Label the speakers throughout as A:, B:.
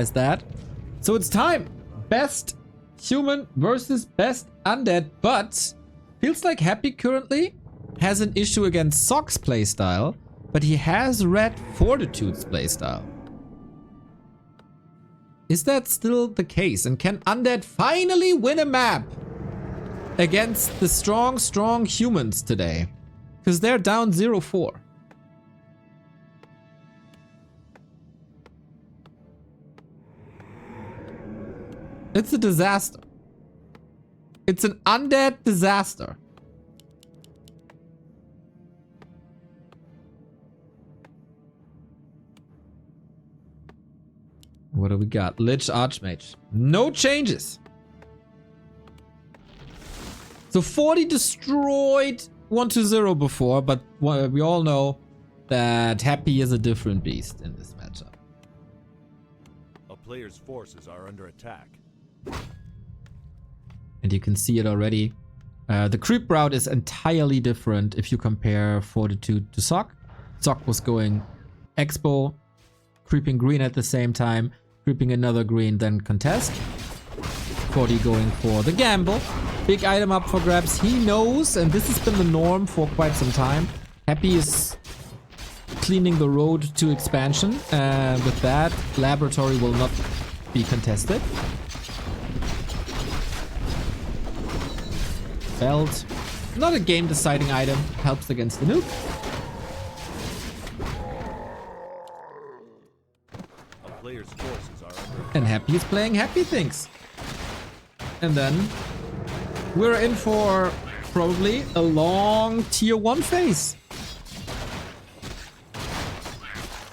A: as that. So it's time. Best human versus best undead. But feels like Happy currently has an issue against Sock's playstyle. But he has read Fortitude's playstyle. Is that still the case? And can undead finally win a map against the strong humans today? Because they're down 0-4. It's a disaster. It's an undead disaster. What do we got? Lich Archmage. No changes. So 40 destroyed 1-0 before, but we all know that Happy is a different beast in this matchup.
B: A player's forces are under attack.
A: And you can see it already. The creep route is entirely different if you compare Fortitude to Sock. Sock was going Expo, creeping green at the same time, creeping another green, then contest. 40 going for the gamble. Big item up for grabs. He knows, and this has been the norm for quite some time. Happy is cleaning the road to expansion. And with that, Laboratory will not be contested. Belt. Not a game deciding item. Helps against the nuke.
B: A player's forces are under attack.
A: And Happy is playing Happy things. And then we're in for probably a long tier 1 phase.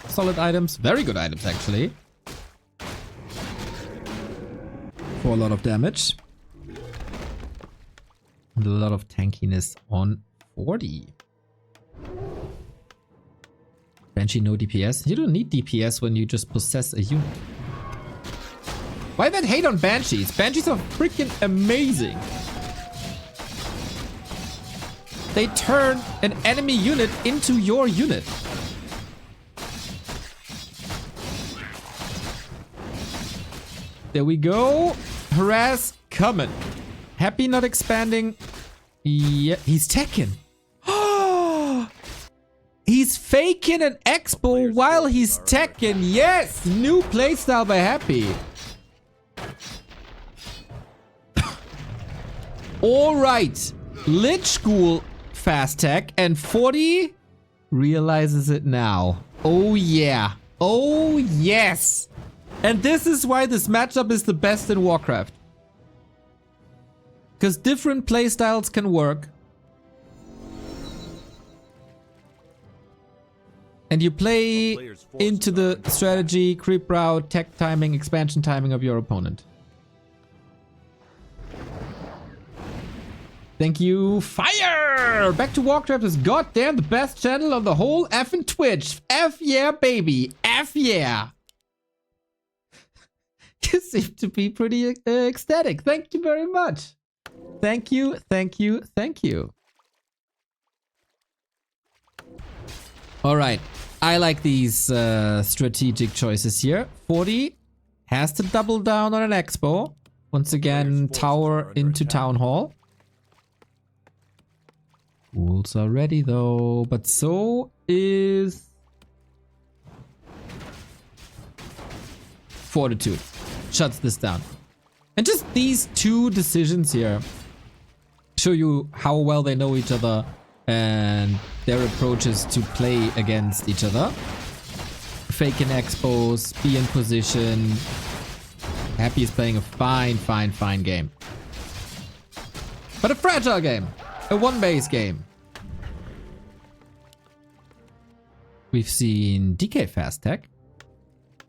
A: Solid items. Very good items, actually. For a lot of damage. And a lot of tankiness on 40. Banshee, no DPS. You don't need DPS when you just possess a unit. Why that hate on Banshees? Banshees are freaking amazing. They turn an enemy unit into your unit. There we go. Harass coming. Happy not expanding. Yeah, he's teching. He's faking an expo while he's teching. Yes, new playstyle by Happy. All right, Lich School fast tech, and 40 realizes it now. Oh yeah. Oh yes. And this is why this matchup is the best in Warcraft. Because different playstyles can work. And you play into the strategy, creep route, tech timing, expansion timing of your opponent. Thank you, Fire! Back to Warcraft is goddamn the best channel on the whole effing Twitch. F yeah, baby. F yeah. You seem to be pretty ecstatic. Thank you very much. Thank you, thank you, thank you. Alright, I like these strategic choices here. 40 has to double down on an expo. Once again, tower into town hall. Wolves are ready though, but so is Fortitude. Shuts this down. And just these two decisions here show you how well they know each other and their approaches to play against each other. Fake in expos, be in position. Happy is playing a fine game. But a fragile game. A one-base game. We've seen DK fast tech.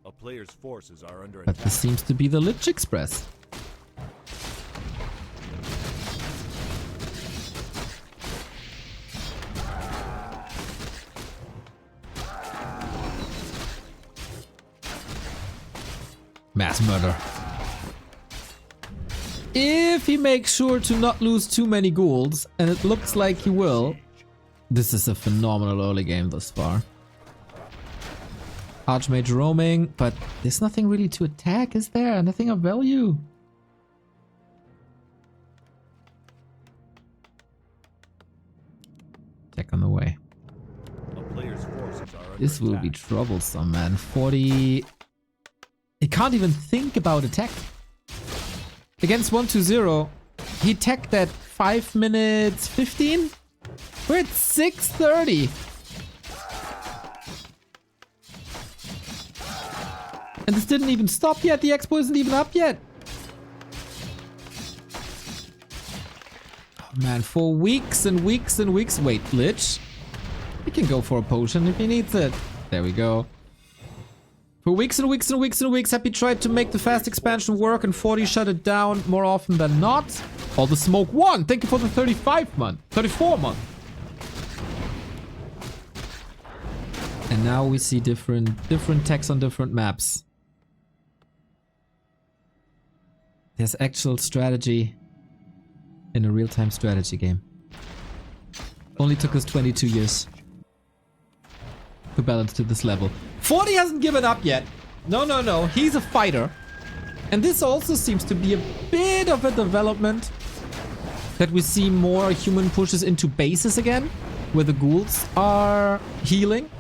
B: A player's forces are under
A: But
B: attack.
A: this seems to be the Lich Express. Mass murder. If he makes sure to not lose too many ghouls, and it looks like he will, this is a phenomenal early game thus far. Archmage roaming, but there's nothing really to attack, is there? Nothing of value. Attack on the way.
B: A player's forces are under
A: This will be
B: attack.
A: troublesome, man. 40... He can't even think about attack. Against 120, he attacked at 5 minutes 15? We're at 6:30. And this didn't even stop yet. The expo isn't even up yet. Oh man, for weeks and weeks and weeks. Wait, Lich? He can go for a potion if he needs it. There we go. For weeks and weeks and weeks and weeks, Happy tried to make the fast expansion work and 40 shut it down more often than not. All the smoke won. Thank you for the 35 month. 34 month. And now we see different techs on different maps. There's actual strategy in a real-time strategy game. Only took us 22 years to balance to this level. 40 hasn't given up yet. No, no, no. He's a fighter. And this also seems to be a bit of a development that we see more human pushes into bases again, where the ghouls are healing.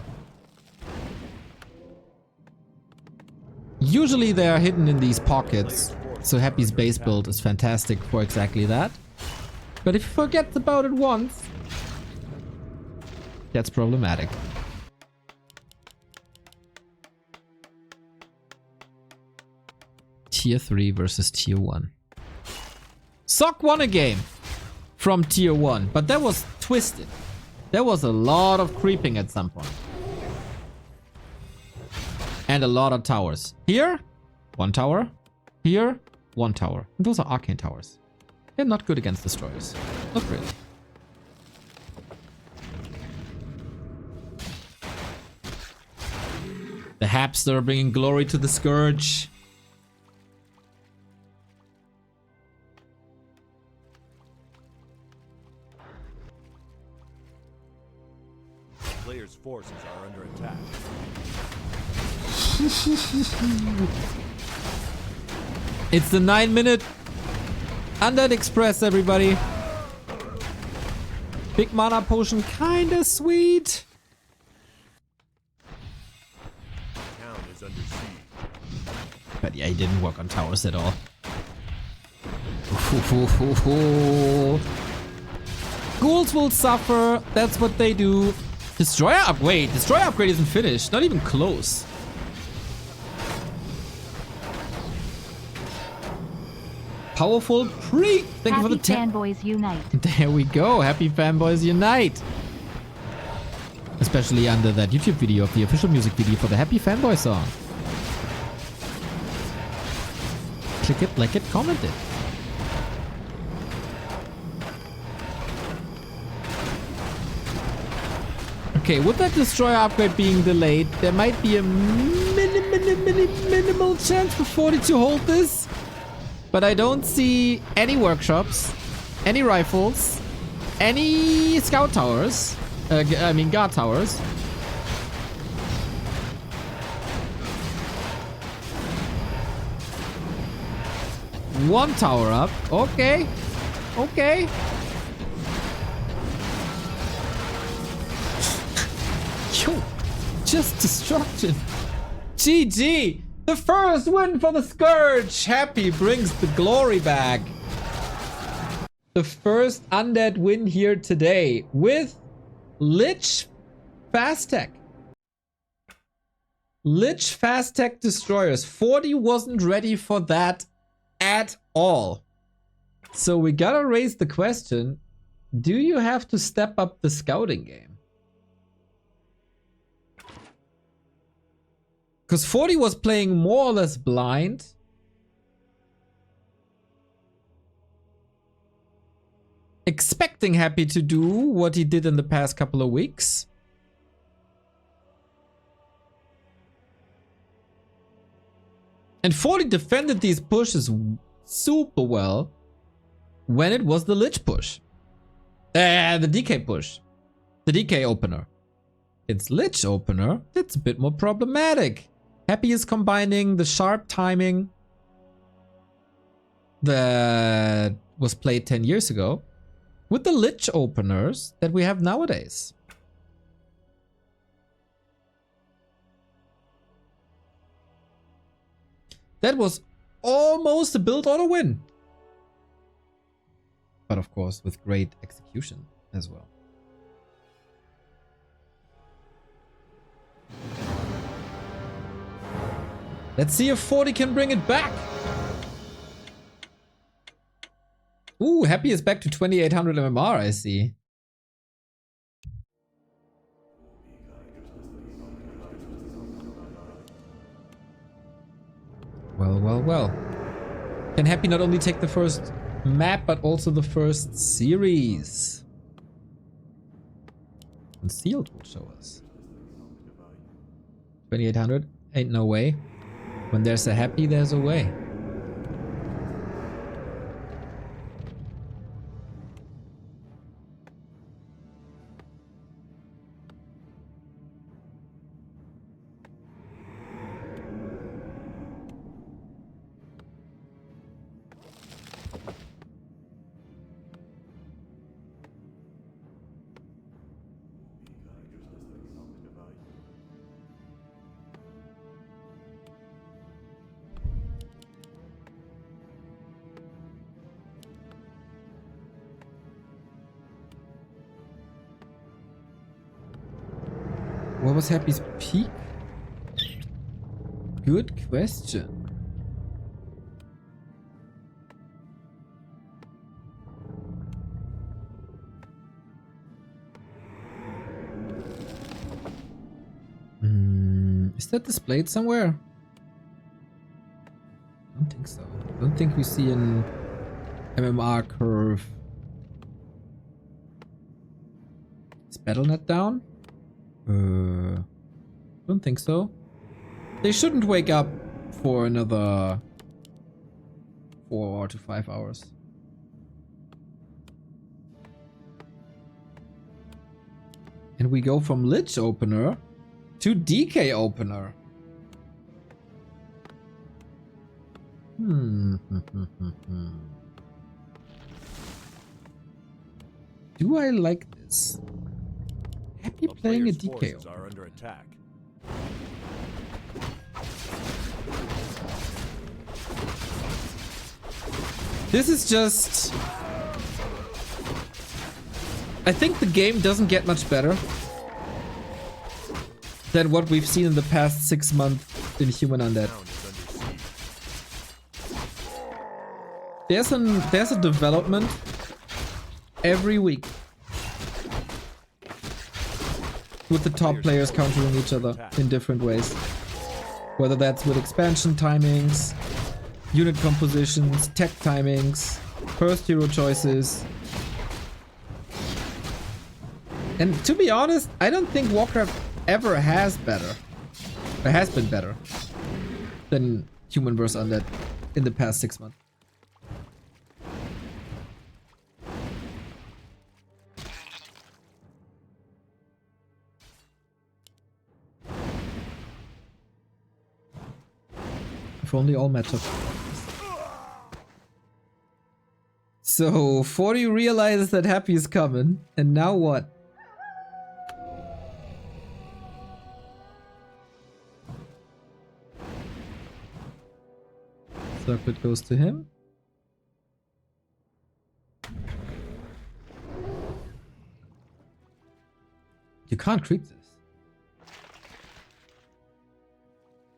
A: Usually they are hidden in these pockets, so Happy's base build is fantastic for exactly that. But if he forgets about it once, that's problematic. Tier 3 versus Tier 1. Sock won a game from Tier 1, but that was twisted. There was a lot of creeping at some point. And a lot of towers. Here, 1 tower. Here, 1 tower. And those are arcane towers. They're not good against destroyers. Not really. The Hapster bringing glory to the Scourge.
B: Players' forces are under attack.
A: It's the 9-minute Undead Express, everybody. Big mana potion, kinda sweet.
B: Town is under siege.
A: But yeah, he didn't work on towers at all. Ghouls will suffer. That's what they do. Destroyer upgrade. Destroyer upgrade isn't finished. Not even close. Powerful pre. Thank you for the
C: fanboys unite.
A: There we go. Happy fanboys unite. Especially under that YouTube video of the official music video for the Happy Fanboy song. Click it, like it, comment it. Okay, with that destroyer upgrade being delayed, there might be a minimal chance for 40 to hold this. But I don't see any workshops, any rifles, any scout towers. I mean guard towers. One tower up. Okay. Okay. Yo, just destruction. GG. The first win for the Scourge. Happy brings the glory back. The first undead win here today with Lich Fast Tech. Lich Fast Tech Destroyers. 40 wasn't ready for that at all. So we gotta raise the question, do you have to step up the scouting game? Because 40 was playing more or less blind. Expecting Happy to do what he did in the past couple of weeks. And 40 defended these pushes super well when it was the Lich push. The DK push. The DK opener. It's Lich Opener. That's a bit more problematic. Happy is combining the sharp timing that was played 10 years ago with the Lich Openers that we have nowadays. That was almost a build order win. But of course, with great execution as well. Let's see if 40 can bring it back. Ooh, Happy is back to 2800 MMR, I see. Well, well, well. Can Happy not only take the first map, but also the first series? Concealed will show us. 2800? Ain't no way. When there's a Happy, there's a way. What was Happy's peak? Good question. Is that displayed somewhere? I don't think so. I don't think we see an MMR curve. Is BattleNet down? Don't think so. They shouldn't wake up for another 4 to 5 hours. And we go from Lich Opener to DK Opener. Do I like this? Happy playing a DK Opener.
B: Are under attack.
A: This is just... I think the game doesn't get much better than what we've seen in the past 6 months in Human Undead. There's a development every week with the top players countering each other in different ways. Whether that's with expansion timings, unit compositions, tech timings, first hero choices. And to be honest, I don't think Warcraft ever has been better than Human vs. Undead in the past 6 months. If only all matchups. So 40 realizes that Happy is coming, and now what? Circlet goes to him. You can't creep this.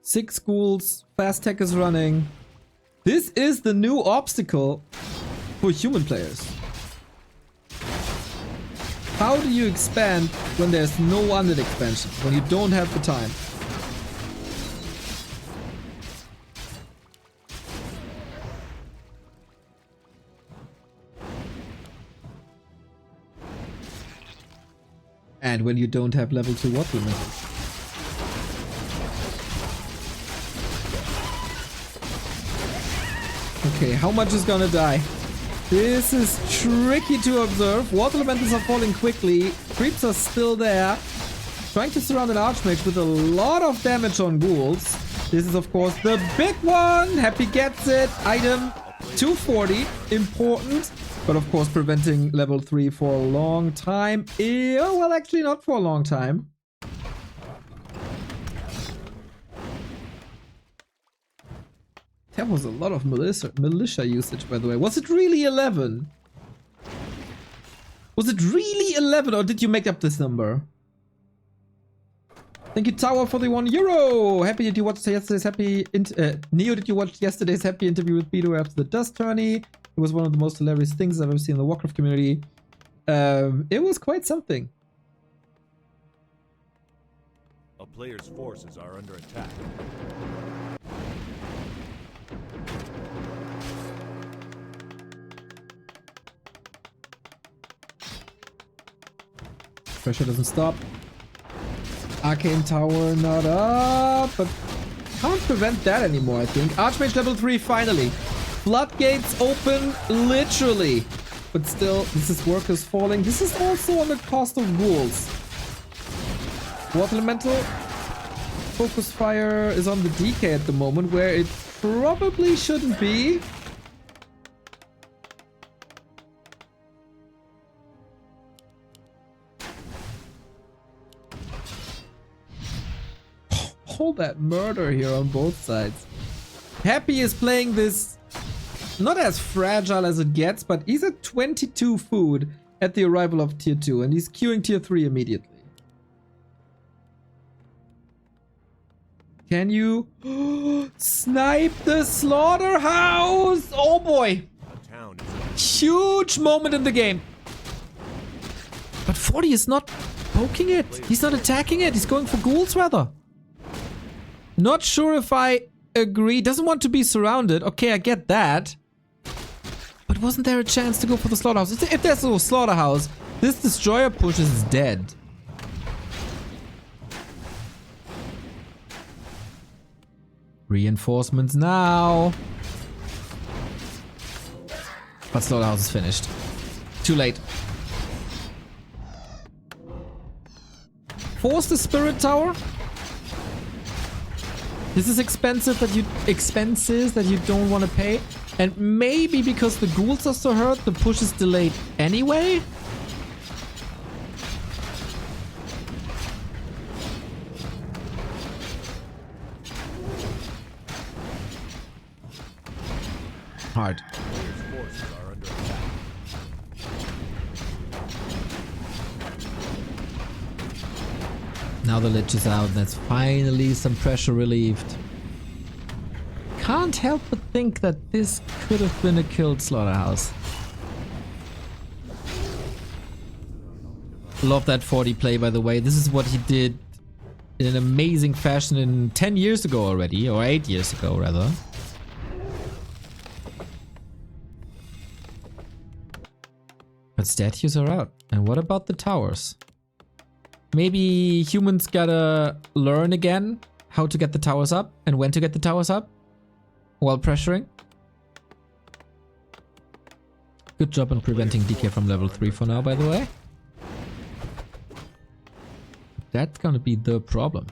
A: 6 schools, fast tech is running. This is the new obstacle for human players. How do you expand when there's no undead expansion? When you don't have the time? And when you don't have level 2 water limits. Okay, how much is gonna die? This is tricky to observe. Water elementals are falling quickly. Creeps are still there. Trying to surround an Archmage with a lot of damage on ghouls. This is, of course, the big one. Happy gets it. Item 240. Important. But, of course, preventing level 3 for a long time. Oh, well, actually not for a long time. That was a lot of militia usage, by the way. Was it really 11? Was it really 11, or did you make up this number? Thank you, Tower, for the €1. Happy, did you watch yesterday's Neo, did you watch yesterday's happy interview with Beto after the Dust tourney? It was one of the most hilarious things I've ever seen in the Warcraft community. It was quite something.
B: A player's forces are under attack.
A: Pressure doesn't stop. Arcane Tower not up, but can't prevent that anymore, I think. Archmage level 3 finally. Floodgates open, literally. But still, this is workers falling. This is also on the cost of ghouls. Water Elemental. Focus Fire is on the DK at the moment, where it probably shouldn't be. All that murder here on both sides. Happy is playing this not as fragile as it gets, but he's at 22 food at the arrival of tier 2, and he's queuing tier 3 immediately. Can you snipe the slaughterhouse? Oh boy. Huge moment in the game. But 40 is not poking it. He's not attacking it. He's going for ghouls rather. Not sure if I agree. Doesn't want to be surrounded. Okay, I get that. But wasn't there a chance to go for the slaughterhouse? If there's no slaughterhouse, this destroyer push is dead. Reinforcements now. But slaughterhouse is finished. Too late. Force the spirit tower. This is expenses that you don't want to pay. And maybe because the ghouls are so hurt, the push is delayed anyway? Hard. Now the Lich is out, that's finally some pressure relieved. Can't help but think that this could have been a killed slaughterhouse. Love that 40 play, by the way. This is what he did in an amazing fashion in 10 years ago already, or 8 years ago rather. But statues are out. And what about the towers? Maybe humans gotta learn again how to get the towers up and when to get the towers up while pressuring. Good job on preventing DK from level 3 for now, by the way. That's gonna be the problem.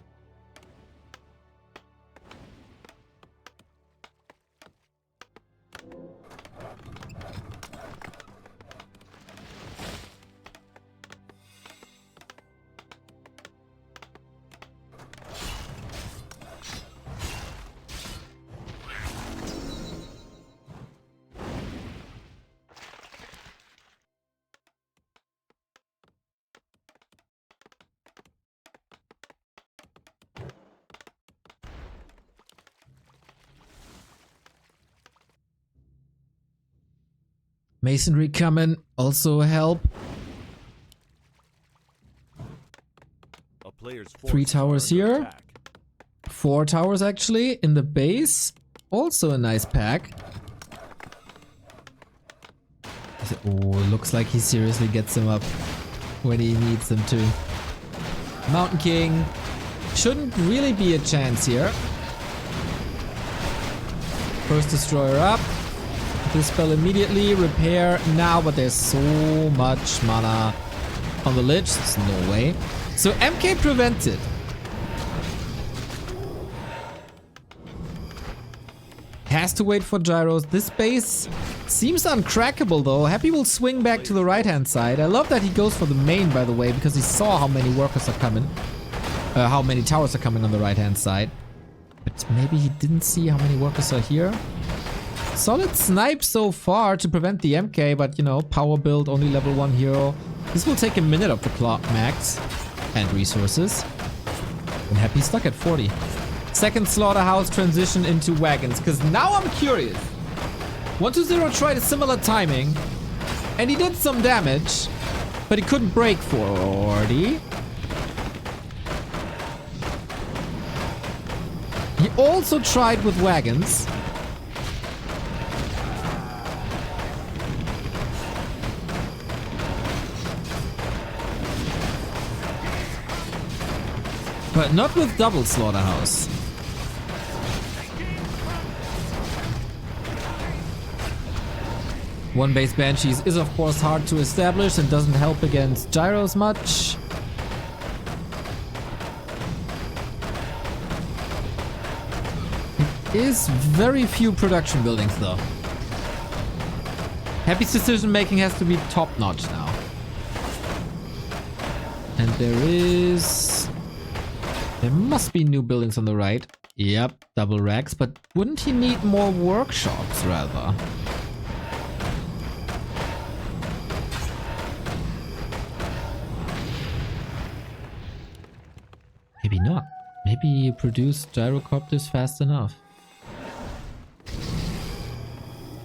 A: Masonry coming, also help. 3 towers here. 4 towers actually in the base. Also a nice pack. Oh, looks like he seriously gets them up when he needs them to. Mountain King. Shouldn't really be a chance here. First destroyer up. Dispel immediately, repair now, but there's so much mana on the Lich, there's no way. So MK prevented. Has to wait for gyros. This base seems uncrackable though. Happy will swing back to the right-hand side. I love that he goes for the main, by the way, because he saw how many workers are coming. How many towers are coming on the right-hand side. But maybe he didn't see how many workers are here. Solid snipe so far to prevent the MK, but you know, power build, only level 1 hero. This will take a minute of the clock max and resources. And Happy stuck at 40. Second slaughterhouse transition into wagons, because now I'm curious. 120 tried a similar timing, and he did some damage, but he couldn't break 40. He also tried with wagons. But not with double slaughterhouse. One base Banshees is of course hard to establish and doesn't help against gyros much. It is very few production buildings though. Happy's decision making has to be top notch now. And there must be new buildings on the right. Yep, double racks, but wouldn't he need more workshops rather? Maybe not. Maybe you produce gyrocopters fast enough.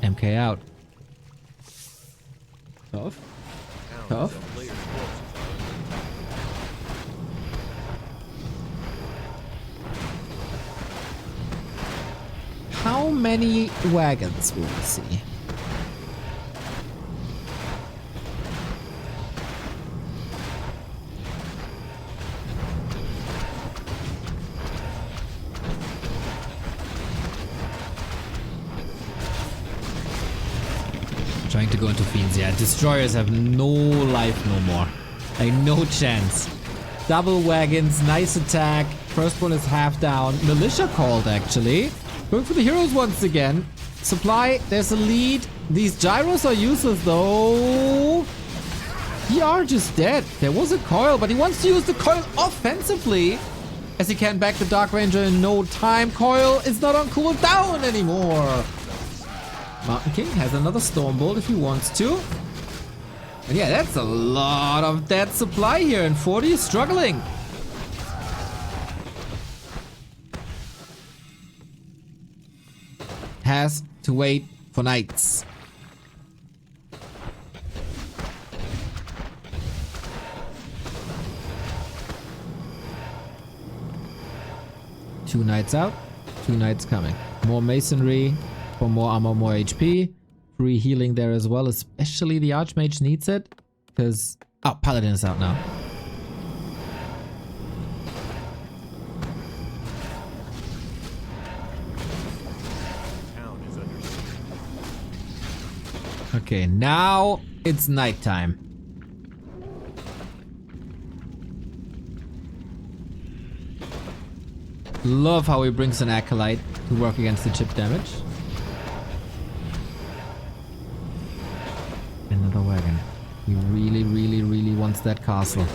A: MK out. Tough. Tough. How many wagons will we see? Trying to go into fiends, yeah. Destroyers have no life no more. Like, no chance. Double wagons, nice attack. First one is half down. Militia called, actually. Going for the heroes once again. Supply, there's a lead. These gyros are useless, though. He are just dead. There was a coil, but he wants to use the coil offensively. As he can back the Dark Ranger in no time. Coil is not on cooldown anymore. Mountain King has another Stormbolt if he wants to. And yeah, that's a lot of dead supply here, and 40 is struggling. Has to wait for knights. Two knights out, two knights coming. More masonry. For more armor, more HP. Free healing there as well, especially the Archmage needs it. Because... oh, Paladin is out now. Okay, now it's nighttime. Love how he brings an Acolyte to work against the chip damage. Another wagon. He really wants that castle.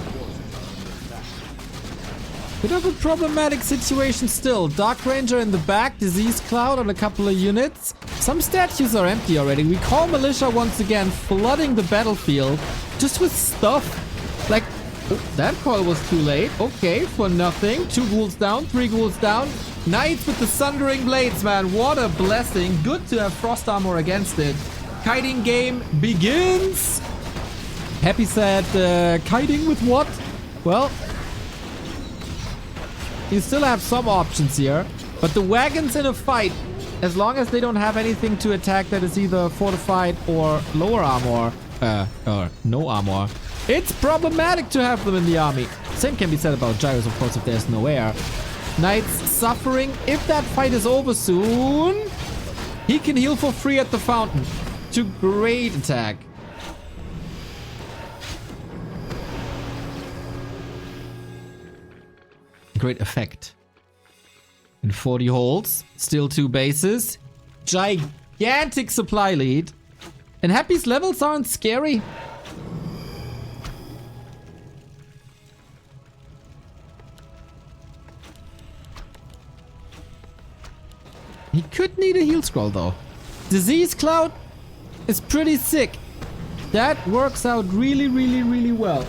A: Bit of a problematic situation still. Dark Ranger in the back, Disease Cloud on a couple of units. Some statues are empty already. We call Militia once again, flooding the battlefield just with stuff. Like, oh, that coil was too late. Okay, for nothing. 2 ghouls down, 3 ghouls down. Knights with the Sundering Blades, man. What a blessing. Good to have Frost Armor against it. Kiting game begins. Happy said, kiting with what? Well, you still have some options here. But the wagons in a fight, as long as they don't have anything to attack that is either fortified or lower armor, or no armor, it's problematic to have them in the army. Same can be said about gyros, of course, if there's no air. Knights suffering. If that fight is over soon, he can heal for free at the fountain. To great attack. great effect. In 40 holds, still 2 bases, gigantic supply lead, and Happy's levels aren't scary. He could need a heal scroll though. Disease Cloud is pretty sick. That works out really, really, really well.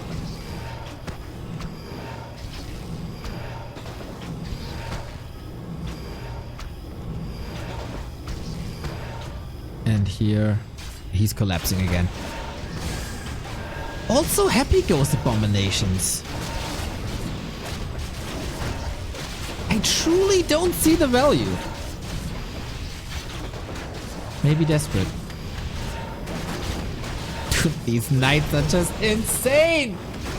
A: And here, he's collapsing again. Also, Happy goes Abominations. I truly don't see the value. Maybe desperate. Dude, these knights are just insane.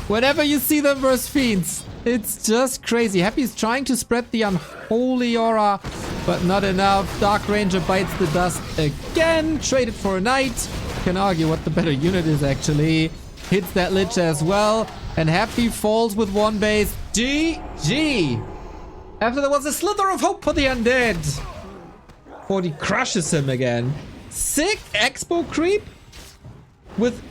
A: Whenever you see them versus fiends, it's just crazy. Happy's trying to spread the unholy aura, but not enough. Dark Ranger bites the dust again. Traded for a knight. Can argue what the better unit is actually. Hits that Lich as well. And Happy falls with 1 base. GG. After there was a slither of hope for the undead. 40 crushes him again. Sick expo creep. With,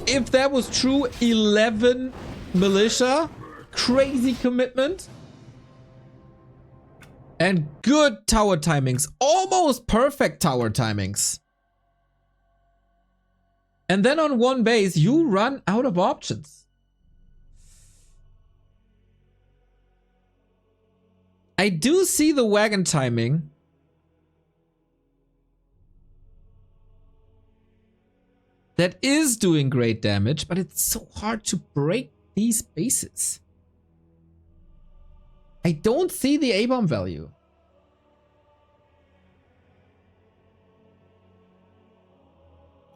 A: if that was true, 11 militia. Crazy commitment. And good tower timings. Almost perfect tower timings. And then on 1 base, you run out of options. I do see the wagon timing. That is doing great damage, but it's so hard to break these bases. I don't see the A-bomb value.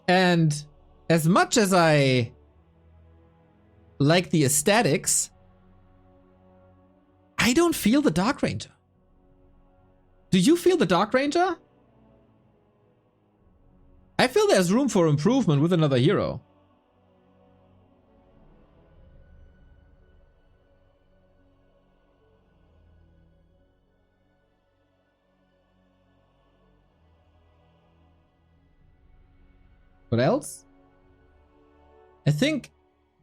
A: And as much as I like the aesthetics, I don't feel the Dark Ranger. Do you feel the Dark Ranger? I feel there's room for improvement with another hero. What else? I think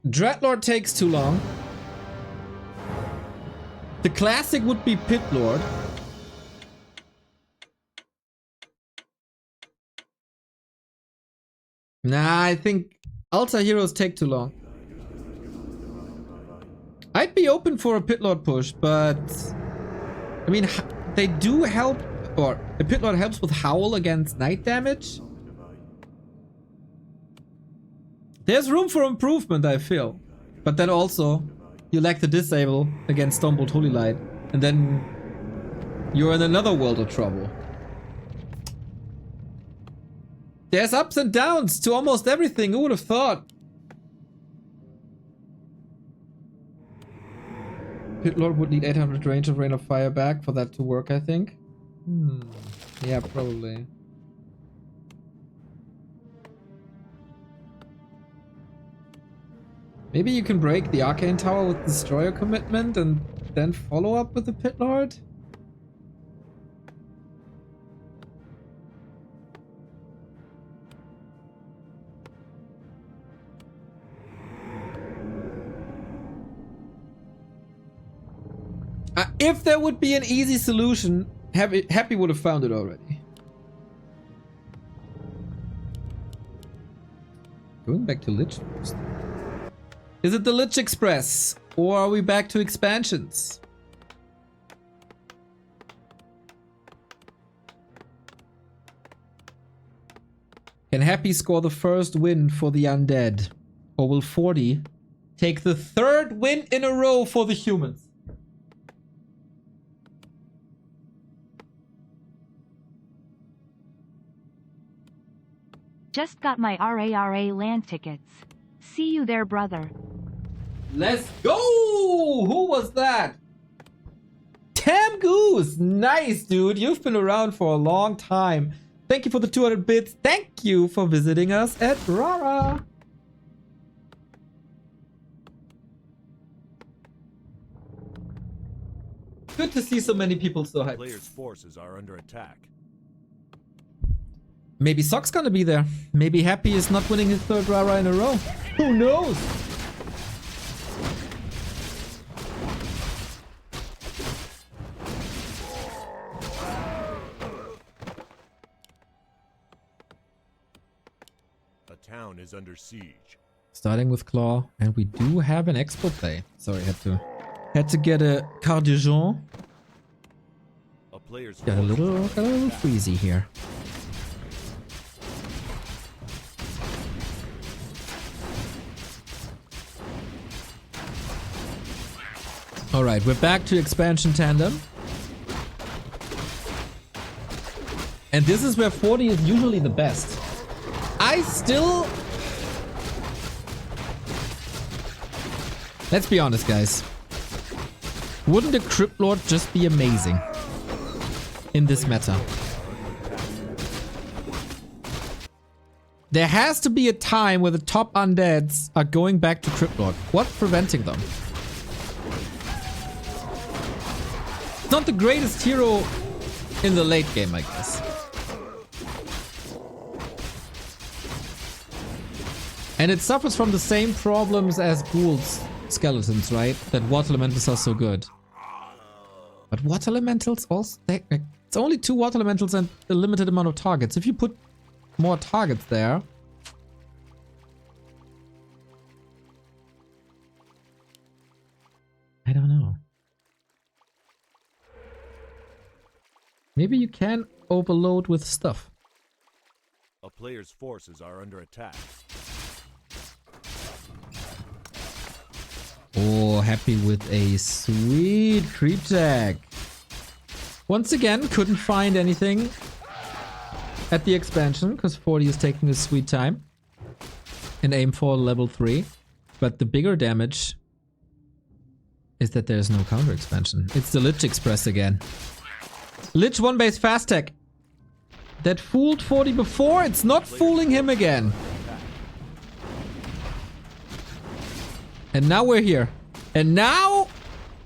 A: Dreadlord takes too long. The classic would be Pit Lord. Nah, I think Altar Heroes take too long. I'd be open for a Pit Lord push, but I mean, they do help, or a Pit Lord helps with Howl against Night damage. There's room for improvement, I feel. But then also, you lack the disable against Stormbolt Holy Light, and then you're in another world of trouble. There's ups and downs to almost everything. Who would have thought? Pit Lord would need 800 range of Rain of Fire back for that to work, I think. Yeah, probably. Maybe you can break the Arcane Tower with Destroyer commitment and then follow up with the Pit Lord? If there would be an easy solution, Happy would have found it already. Going back to Lich first. Is it the Lich Express? Or are we back to expansions? Can Happy score the first win for the undead? Or will 40 take the 3rd win in a row for the humans?
C: Just got my RARA land tickets. See you there, brother.
A: Let's go! Who was that? Tam Goose! Nice, dude. You've been around for a long time. Thank you for the 200 bits. Thank you for visiting us at Rara. Good to see so many people so hyped.
B: Players' forces are under attack.
A: Maybe Sock's gonna be there. Maybe Happy is not winning his third Rara in a row. Who knows?
B: A town is under siege.
A: Starting with Claw, and we do have an expo play. Sorry, had to get a Cardigan.
B: A player's
A: Got a little freezy here. Alright, we're back to expansion tandem. And this is where 40 is usually the best. Let's be honest, guys. Wouldn't a Crypt Lord just be amazing in this meta? There has to be a time where the top undeads are going back to Crypt Lord. What's preventing them? It's not the greatest hero in the late game, I guess. And it suffers from the same problems as Ghoul's skeletons, right? That water elementals are so good. But water elementals also... it's only 2 water elementals and a limited amount of targets. If you put more targets there... I don't know. Maybe you can overload with stuff.
B: A player's forces are under attack.
A: Oh, Happy with a sweet creep tag. Once again, couldn't find anything at the expansion because 40 is taking a sweet time and aim for level 3. But the bigger damage is that there's no counter expansion. It's the Lich Express again. Lich 1 base fast tech. That fooled 40 before, it's not fooling him again. And now we're here. And now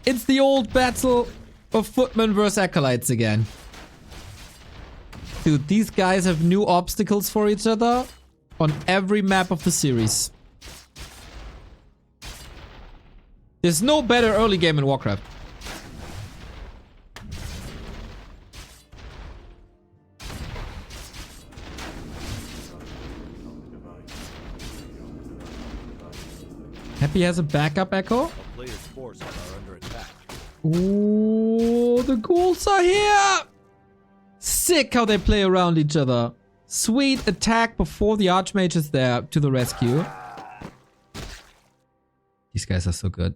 A: it's the old battle of Footmen versus Acolytes again. Dude, these guys have new obstacles for each other on every map of the series. There's no better early game in Warcraft. Happy has a backup echo.
B: A player's forces are under attack.
A: Ooh, the ghouls are here! Sick how they play around each other. Sweet attack before the Archmage is there to the rescue. These guys are so good.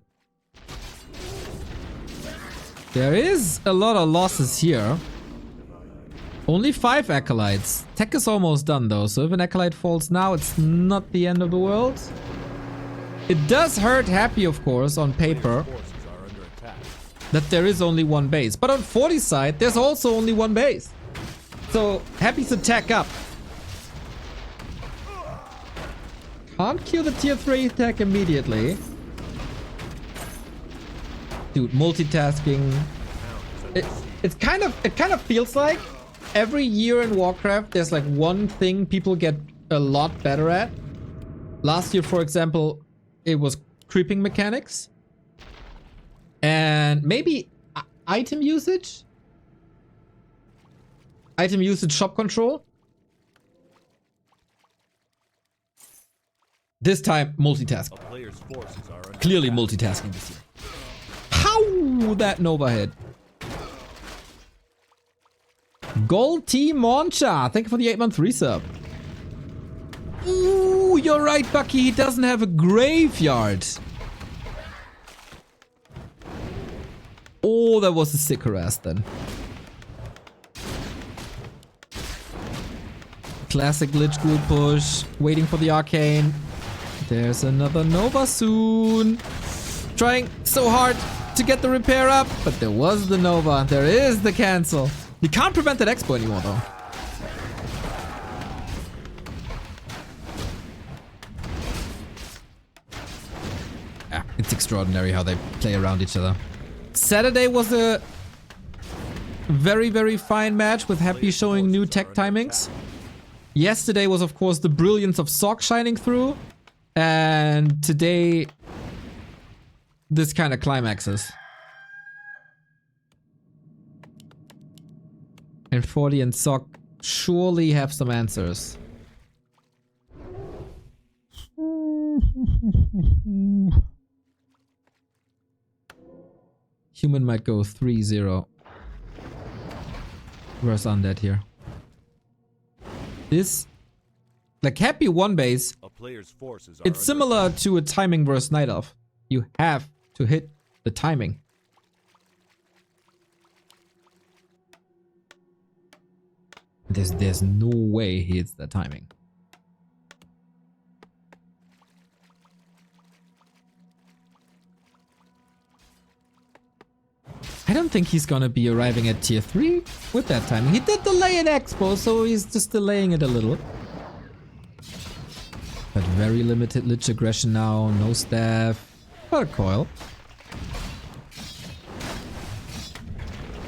A: There is a lot of losses here. Only 5 Acolytes. Tech is almost done though, so if an Acolyte falls now, it's not the end of the world. It does hurt Happy, of course, on paper, that there is only 1 base. But on 40's side, there's also only 1 base. So, Happy's attack up. Can't kill the tier 3 attack immediately. Dude, multitasking. It kind of feels like every year in Warcraft, there's like one thing people get a lot better at. Last year, for example, it was creeping mechanics. And maybe item usage? Item usage, shop control. This time, multitasking. Clearly multitasking this year. How that Nova hit? Gold Team Moncha, thank you for the 8-month resub. Ooh, you're right, Bucky. He doesn't have a graveyard. Oh, that was a sick harass then. Classic Lich Ghoul push. Waiting for the arcane. There's another Nova soon. Trying so hard to get the repair up, but there was the Nova. There is the cancel. You can't prevent that expo anymore though. It's extraordinary how they play around each other. Saturday was a Very, very fine match with Happy showing new tech timings. Yesterday was, of course, the brilliance of Sock shining through. And today, this kind of climaxes. And 40 and Sock surely have some answers. Human might go 3-0. Where's Undead here? This, like Happy one base,
B: A player's forces are
A: it's similar to a timing versus Night Elf. You have to hit the timing. There's no way he hits that timing. I don't think he's gonna be arriving at tier 3 with that timing. He did delay an expo, so he's just delaying it a little. But very limited Lich aggression now, no staff, but a coil.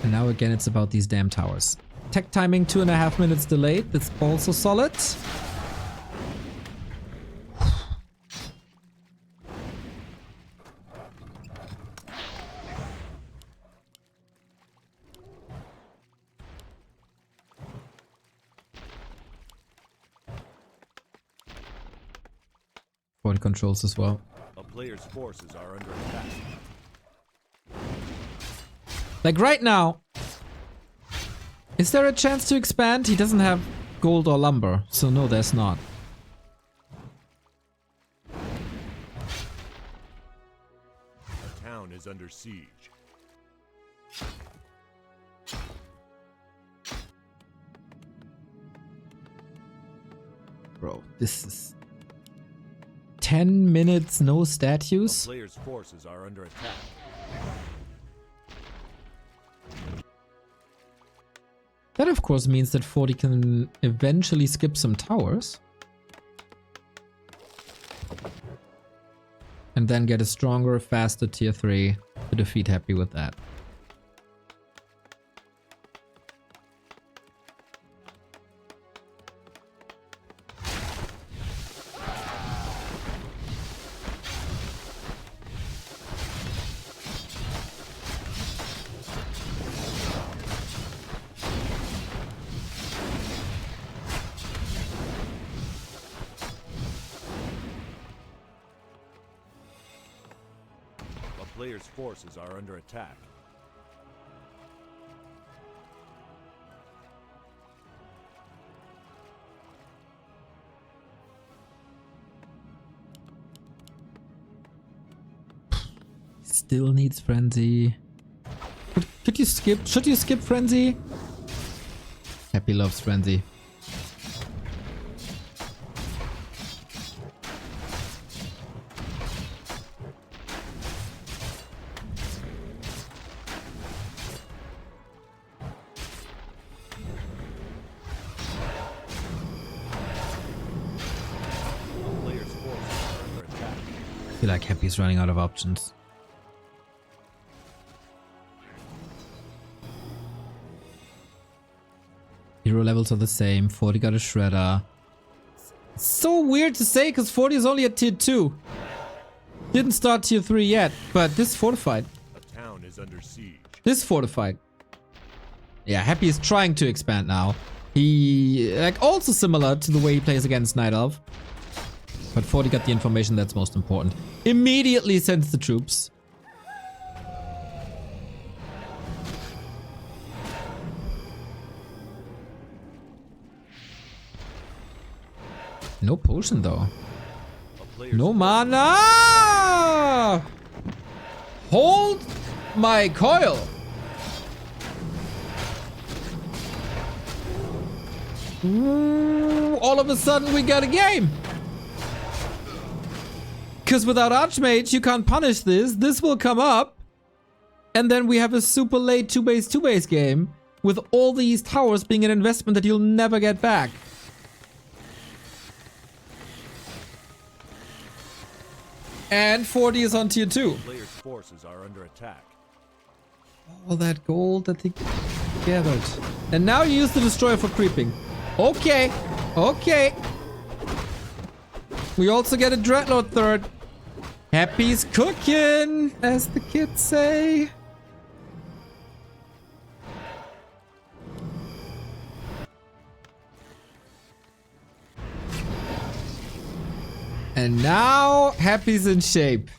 A: And now again it's about these damn towers. Tech timing 2.5 minutes delayed, that's also solid. Point controls as well.
B: A player's forces are under attack.
A: Like right now, is there a chance to expand? He doesn't have gold or lumber, so no, there's not.
B: A town is under siege.
A: Bro, this is 10 minutes, no stat
B: A
A: use.
B: player's forces are under attack.
A: That of course means that 40 can eventually skip some towers. And then get a stronger, faster tier 3 to defeat Happy with that.
B: A player's forces are under attack.
A: Still needs Frenzy. Could you skip? Should you skip Frenzy? Happy loves Frenzy.
B: A player's forces are under attack.
A: I feel like Happy's running out of options. Hero levels are the same. 40 got a Shredder. So weird to say because 40 is only at tier 2. Didn't start tier 3 yet, but this fortified.
B: A town is under siege.
A: This fortified. Yeah, Happy is trying to expand now. He, like, also similar to the way he plays against Night Elf. But 40 got the information that's most important. Immediately sends the troops. No potion though.
B: A player's
A: No mana! Hold my coil! Ooh, all of a sudden we got a game! Because without Archmage you can't punish this. This will come up. And then we have a super late 2-base game. With all these towers being an investment that you'll never get back. And 40 is on tier 2.
B: player's forces are under attack.
A: All that gold that they... gathered. And now you use the destroyer for creeping. Okay. Okay. We also get a Dreadlord third. Happy's cooking, as the kids say. And now Happy's in shape.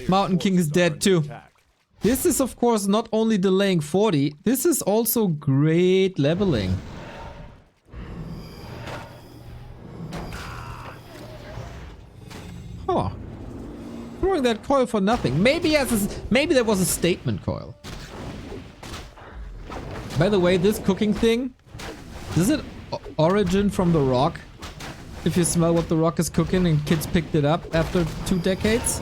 A: Mountain King is dead too. This is of course not only delaying 40, this is also great leveling. Huh. Throwing that coil for nothing. Maybe there was a statement coil. By the way, this cooking thing, does it origin from the rock? If you smell what the rock is cooking and kids picked it up after 2 decades?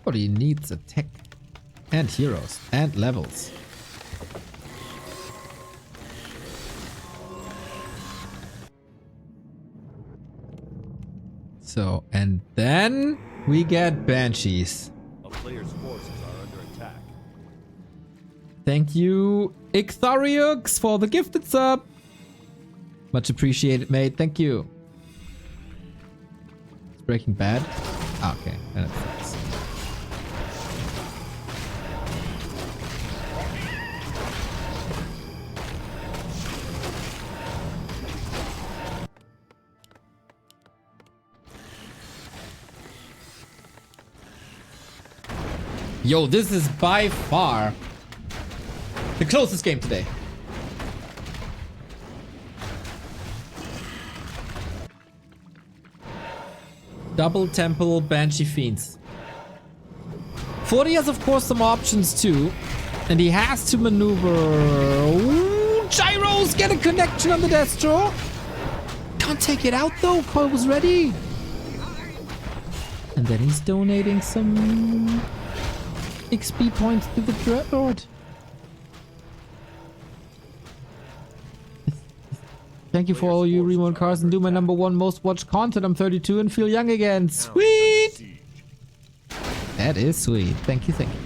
A: Everybody needs a tech and heroes and levels. So, and then we get Banshees.
B: A player's forces are under attack.
A: Thank you, Icthariux, for the gifted sub. Much appreciated, mate. Thank you. It's Breaking Bad. Ah, okay. That sucks. Yo, this is by far the closest game today. Double Temple Banshee Fiends. 40 has of course some options too. And he has to maneuver. Ooh, gyros! Get a connection on the Destro. Can't take it out though. Coil was ready. And then he's donating some XP points to the Dreadlord. Thank you for all you remote cars and do my #1 most watched content. I'm 32 and feel young again. Sweet! That is sweet. Thank you, thank you.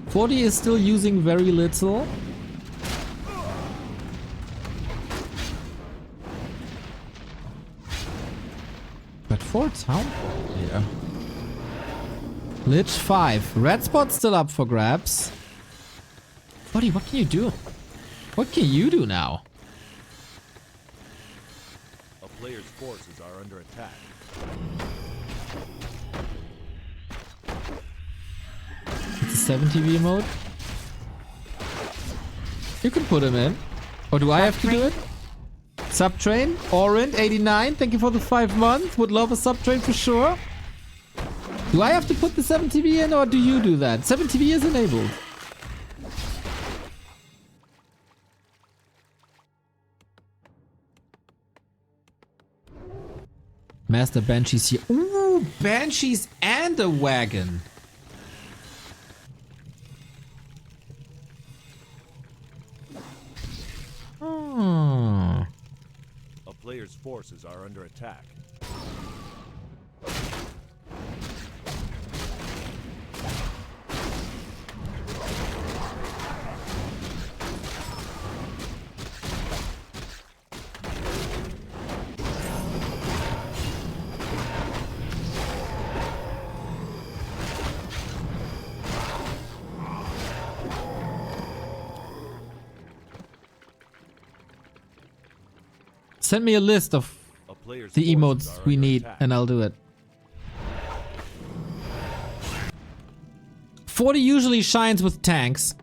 A: 40 is still using very little. But for Town Hall, yeah. Lich 5. Red Spot's still up for grabs. 40, what can you do? What can you do now?
B: A player's forces are under attack.
A: It's a 70V mode. You can put him in. Or do I have to do it? Subtrain. Orient 89. Thank you for the 5 months. Would love a subtrain for sure. Do I have to put the 70V in or do you do that? 70V is enabled. Master Banshees here. Ooh, Banshees and a wagon. Hmm.
B: A player's forces are under attack.
A: Send me a list of the emotes we need and I'll do it. 40 usually shines with tanks.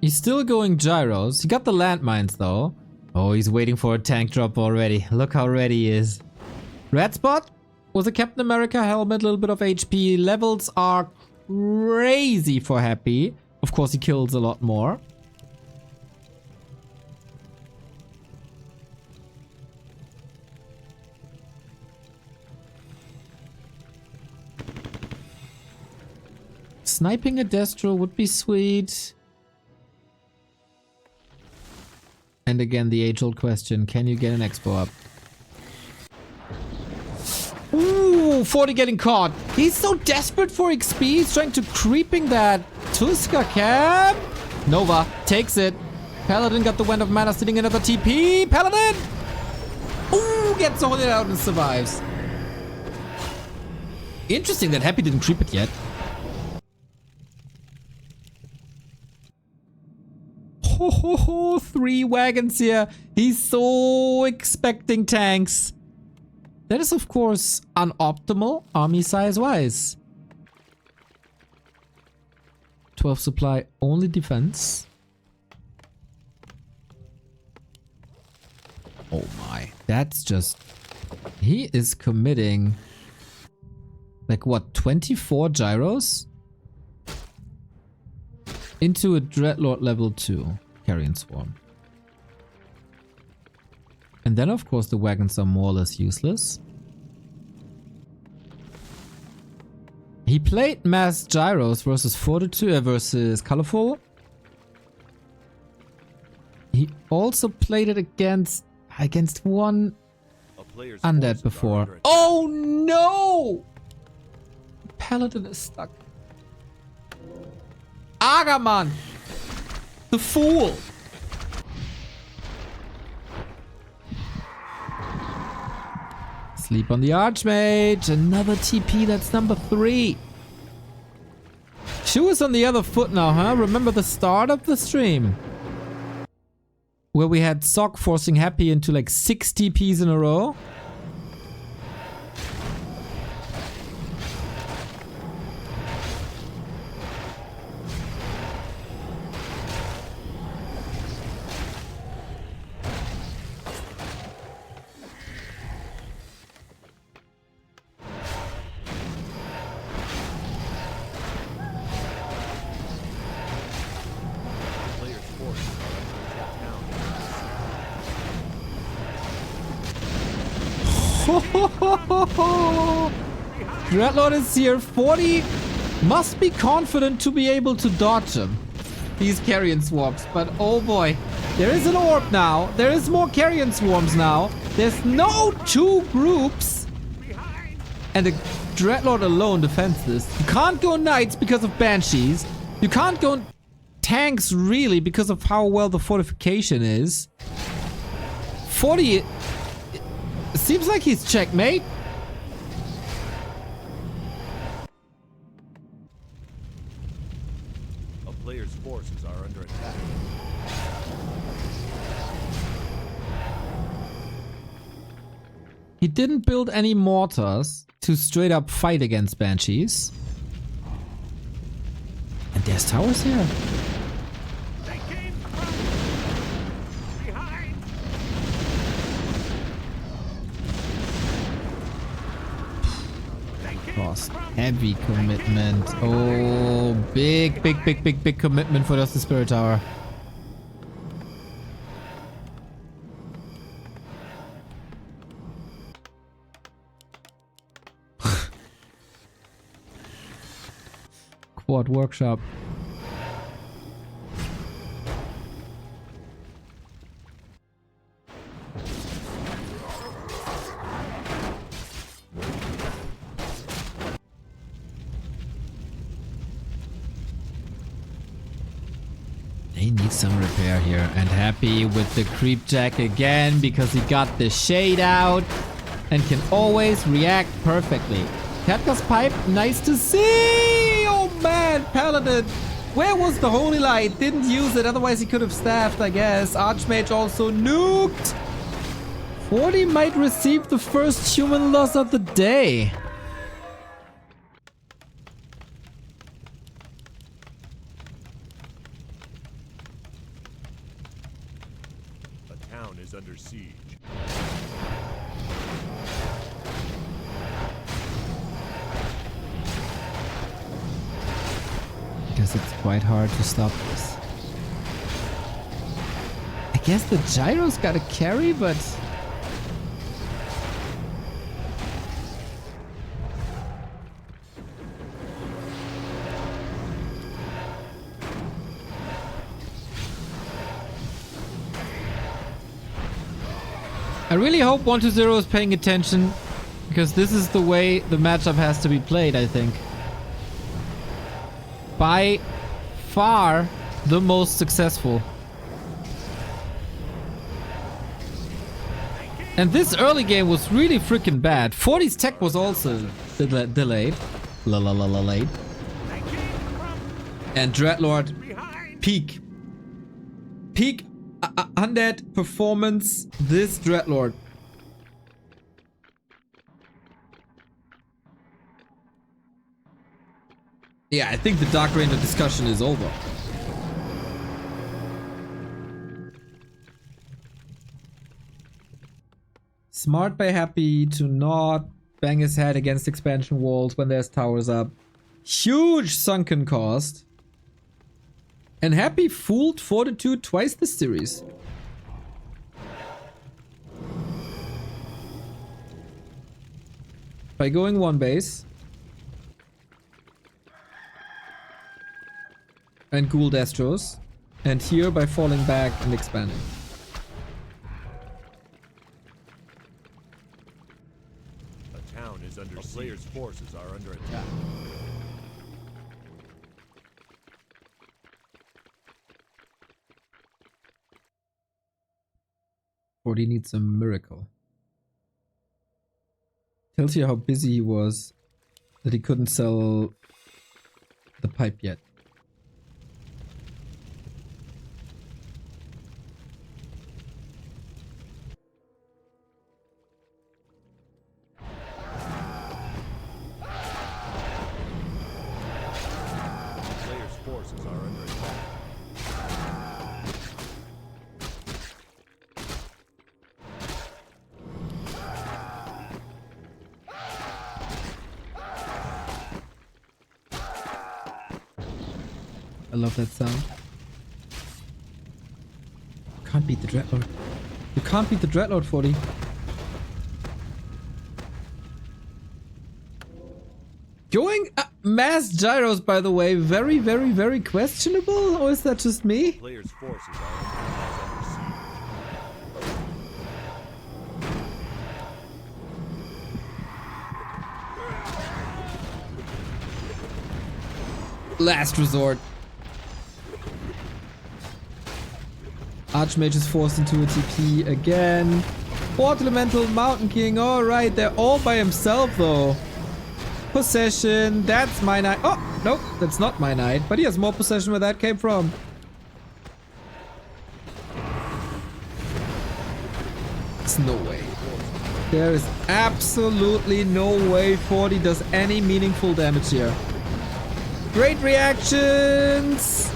A: He's still going gyros. He got the landmines though. Oh, he's waiting for a tank drop already. Look how ready he is. Red Spot with a Captain America helmet, a little bit of HP. Levels are crazy for Happy. Of course, he kills a lot more. Sniping a Destro would be sweet. And again, the age-old question, can you get an expo up? Ooh, 40 getting caught. He's so desperate for XP. He's trying to creeping that Tuska camp. Nova takes it. Paladin got the Wind of Mana, sitting another TP. Paladin! Ooh, gets all it out and survives. Interesting that Happy didn't creep it yet. Ho ho ho, 3 wagons here. He's so expecting tanks. That is, of course, unoptimal army size-wise. 12 supply, only defense. Oh my, that's just... He is committing... Like what, 24 gyros? Into a Dreadlord level 2 Carrion Swarm. And then of course the wagons are more or less useless. He played mass gyros versus Fortitude versus Colorful. He also played it against one undead before. Oh no! Paladin is stuck. Agaman! The fool! Sleep on the Archmage. Another TP, that's number 3. Shu is on the other foot now, huh? Remember the start of the stream? Where we had Sock forcing Happy into like 6 TPs in a row? Dreadlord is here. 40 must be confident to be able to dodge him. These carrion swarms. But oh boy. There is an orb now. There is more carrion swarms now. There's no 2 groups. And the Dreadlord alone defends this. You can't go knights because of banshees. You can't go tanks really because of how well the fortification is. 40... Seems like he's checkmate.
B: A player's forces are under attack.
A: He didn't build any mortars to straight up fight against banshees. And there's towers here.
B: They came from behind.
A: Cross. Heavy commitment. Oh, big commitment for the Spirit Tower. Quad workshop. They need some repair here, and Happy with the creep jack again because he got the shade out and can always react perfectly. Kafka's pipe, nice to see! Oh man, Paladin! Where was the holy light? Didn't use it, otherwise he could have staffed, I guess. Archmage also nuked! 40 might receive the first human loss of the day.
B: The town is under siege.
A: Guess it's quite hard to stop this. I guess the gyro's gotta carry, but... really hope 120 is paying attention, because this is the way the matchup has to be played, I think. By far the most successful. And this early game was really freaking bad. 40's tech was also delayed. Late. And Dreadlord peak undead performance. This Dreadlord. Yeah, I think the Dark Ranger discussion is over. Smart by Happy to not bang his head against expansion walls when there's towers up. Huge sunken cost. And Happy fooled Fortitude twice this series. By going one base. And Ghoul Destros. And here by falling back and expanding.
B: A town is under siege. Players' forces are under attack.
A: 40 needs a miracle. Tells you how busy he was that he couldn't sell the pipe yet.
B: Players' forces are under attack.
A: I love that sound. You can't beat the Dreadlord. You can't beat the Dreadlord, 40. Going mass gyros, by the way, very, very, very questionable? Or is that just me?
B: Players' forces are under siege.
A: Last resort. Archmage is forced into a TP again. Fourth Elemental, Mountain King. Alright, they're all by himself though. Possession. That's my knight. Oh, nope, that's not my knight. But he has more possession where that came from. There's no way. There is absolutely no way 40 does any meaningful damage here. Great reactions!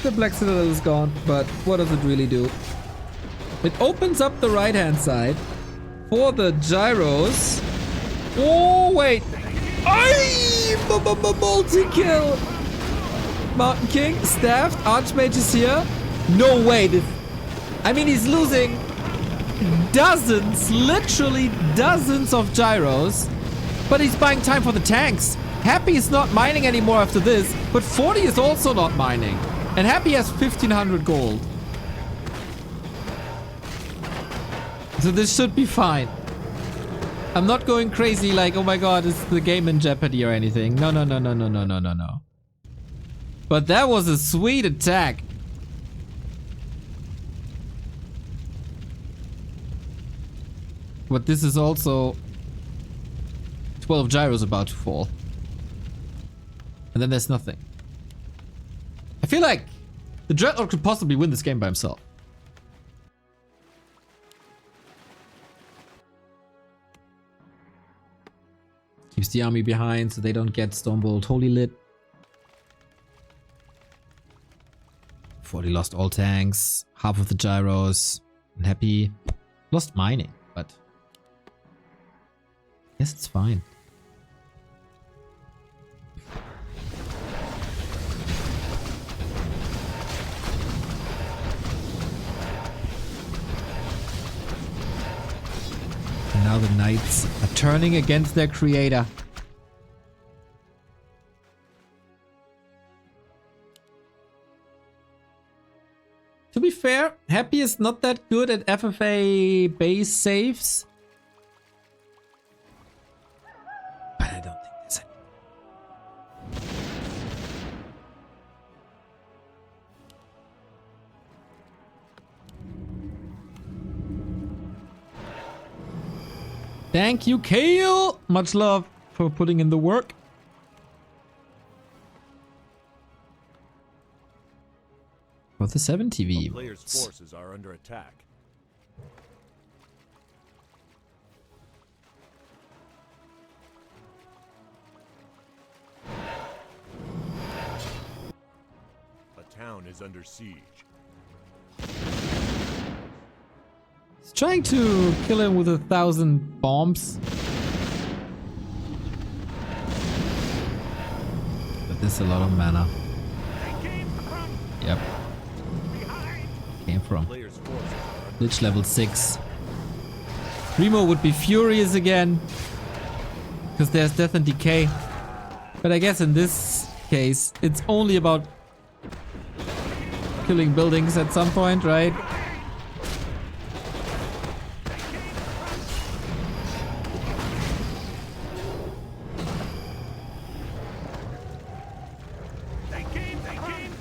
A: The Black Citadel is gone, but what does it really do? It opens up the right-hand side for the gyros. Oh, wait. Aye! Multi-kill! Mountain King, staffed. Archmage is here. No way. I mean, he's losing dozens, literally dozens of gyros. But he's buying time for the tanks. Happy is not mining anymore after this, but 40 is also not mining. And Happy has 1500 gold. So this should be fine. I'm not going crazy like, oh my god, is the game in jeopardy or anything. No. But that was a sweet attack. But this is also 12 gyros about to fall. And then there's nothing. I feel like the Dreadlord could possibly win this game by himself. Keeps the army behind so they don't get Stormbolt Holy Lit. 40 lost all tanks, half of the gyros, and Happy lost mining, but I guess it's fine. And now the knights are turning against their creator. To be fair, Happy is not that good at FFA base saves. But I don't think there's any. Thank you, Kale! Much love for putting in the work. For the 7 TV.
B: A player's forces are under attack. A town is under siege.
A: He's trying to kill him with 1,000 bombs. But there's a lot of mana. Yep. Came from Lich level 6. Remo would be furious again because there's death and decay. But I guess in this case it's only about killing buildings at some point, right?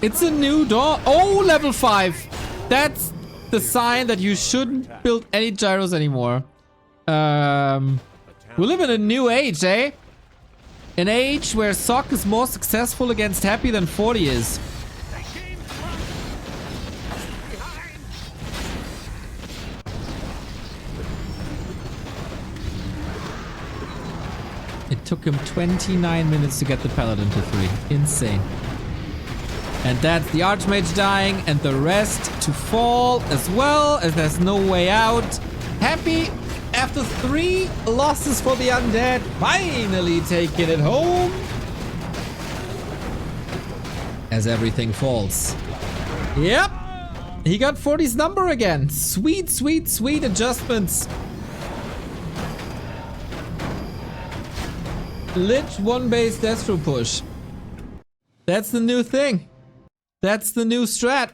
A: It's a new door. Oh, level 5. That's the sign that you shouldn't build any gyros anymore. We live in a new age, eh? An age where Sock is more successful against Happy than 40 is. It took him 29 minutes to get the Paladin to 3. Insane. And that's the Archmage dying and the rest to fall as well, as there's no way out. Happy, after 3 losses for the Undead, finally taking it home. As everything falls. Yep, he got 40's number again. Sweet, sweet, sweet adjustments. Lich 1 base Destro push. That's the new thing. That's the new strat.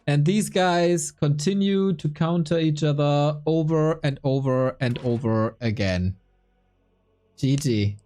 A: And these guys continue to counter each other over and over and over again. GG.